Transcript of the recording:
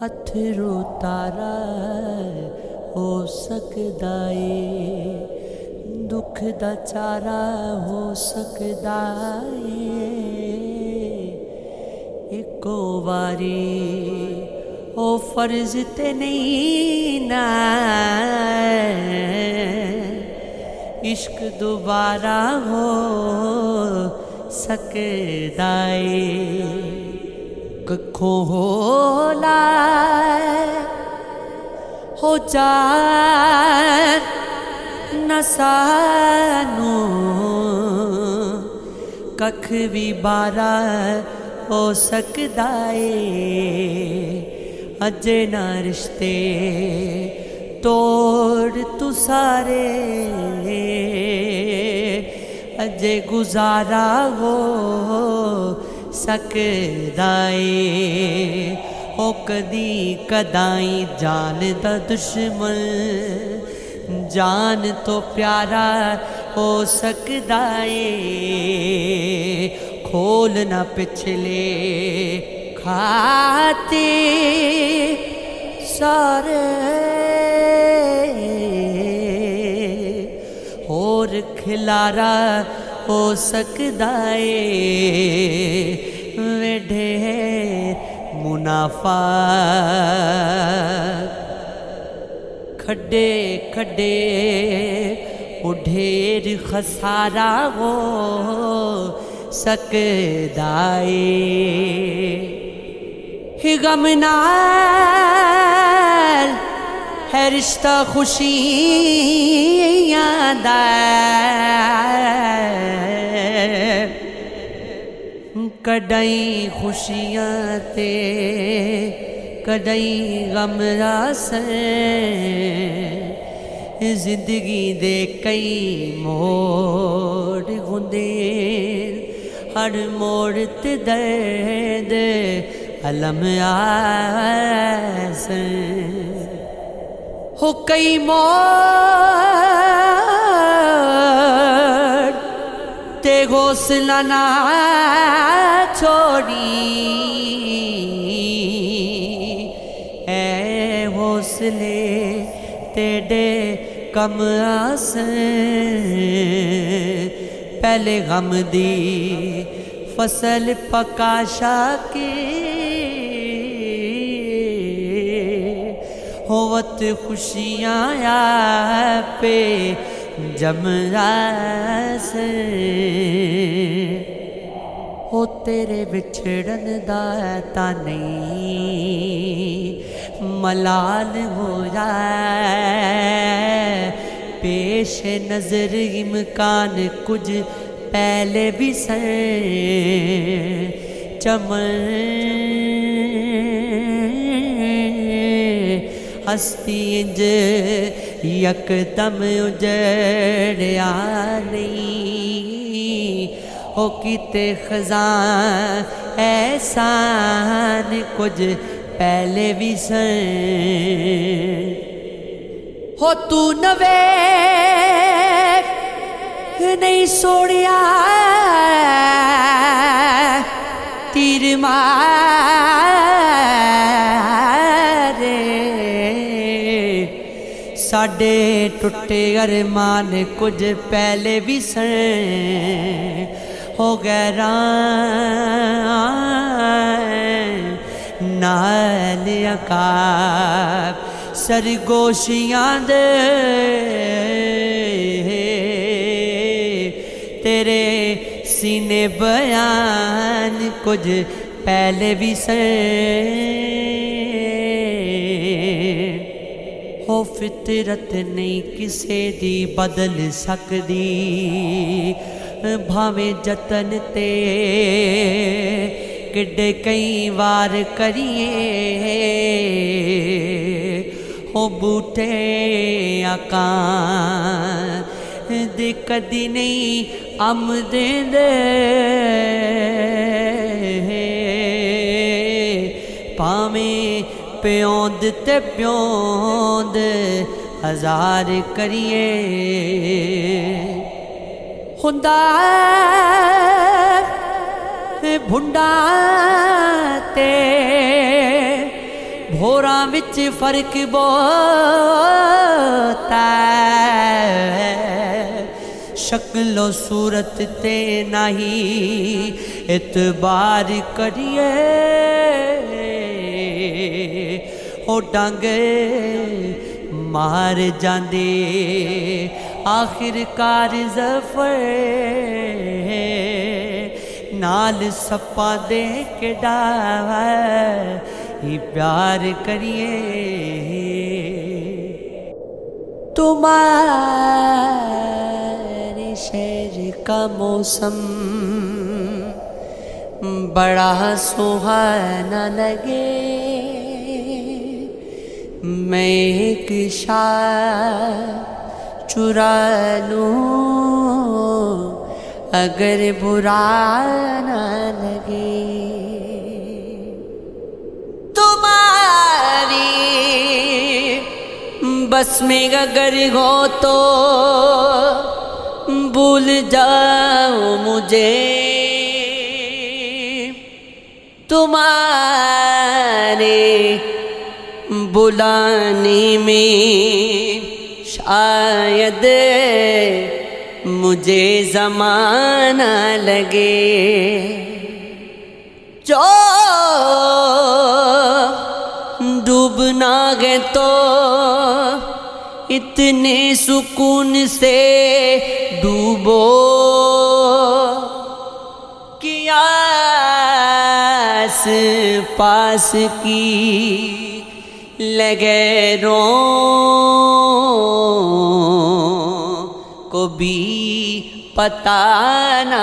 अथरू तारा हो सकदा ए, दुख दा चारा हो सकदा ए। इको वारी ओ फर्ज ते नहीं ना, इश्क दोबारा हो सकदा ए। कखों होला हो जाए न सानू, कख भी बारा हो सकदा ए। अजे ना रिश्ते तोड़ तू सारे, अजे गुजारा हो सकदा ए। ओ कदी कदाई जान दा दुश्मन जान तो प्यारा हो सकदा ए। खोल ना पिछले खाते सारे, और खिलारा हो सकदा ए। वे ढेर मुनाफा खड्डे खड्डे ओ ढेर खसारा हो सकदा ए। गम नाल है रिश्ता खुशियां दा, कदई खुशियां ते कदई गम रासन। जिंदगी दे कई मोड़ हुंदे, हर मोड़ ते दर्द अलम आसन। हो कई मोड़ ते हौसला ना छोड़ी, ऐ हौसले तेरे कम आसन। पहले गम दी फसल पकाशा के, होवत खुशियाँ पे जमरास। हो तेरे बिछड़न दा ता नहीं मलाल हो जाए, पेश नजर इम्कान कुछ पहले भी सर चमन। हस्ती इंज यकदम उजड़िया नहीं, हो किते खजान एहसान कुछ पहले भी सन। हो तू नवे नहीं सोड़िया तीर मारे, साडे टुटे अरमान कुछ पहले भी सन। हो गैरा नाल अकाब सरगोशियां दे, तेरे सीने बयान कुछ पहले भी सन। हो फितरत नहीं किसे दी बदल सकदी, भावें जतन ते किड्डे कई वार करिए। हो बूटे आकां दे कदी नहीं अम देंदे, भावें प्योंद ते प्योंद हजार करिए। हुंदा भुंडा ते بھوراں وچ فرق بہت ہے شکل و صورت تے نہیں اعتبار کریے او ڈنگ مار جاندے آخر کار ظفر نال سپا دے کے ہی پیار کریے تمہارے شہر کا موسم بڑا سہانا لگے میں ایک شال چرا لوں اگر برا نہ لگے تمہاری بس میں اگر ہو تو بھول جاؤ مجھے تمہارے بلانے میں شاید مجھے زمانہ لگے جو ڈوبنا گئے تو اتنے سکون سے ڈوبو کہ آس پاس کی لغیروں کو بھی پتہ نہ